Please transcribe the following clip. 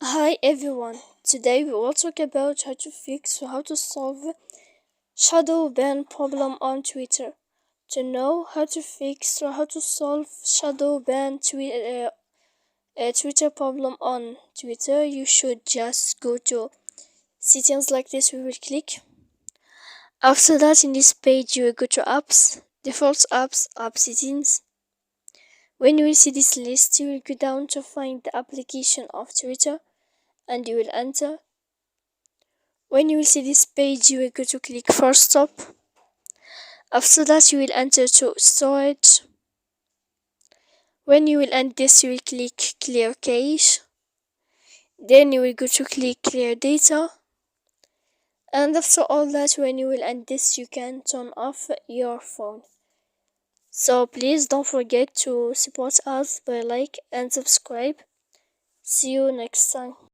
Hi everyone, today we will talk about how to fix or how to solve shadowban problem on Twitter. To know how to fix or how to solve Twitter problem on Twitter, you should just go to settings like this. We will click. After that, in this page, you will go to apps, default apps, app settings. When you will see this list, you will go down to find the application of Twitter and you will enter. When you will see this page, you will go to click for stop. After that, you will enter to storage. When you will end this, you will click clear cache. Then you will go to click clear data. And after all that, when you will end this, you can turn off your phone. So please don't forget to support us by like and subscribe. See you next time.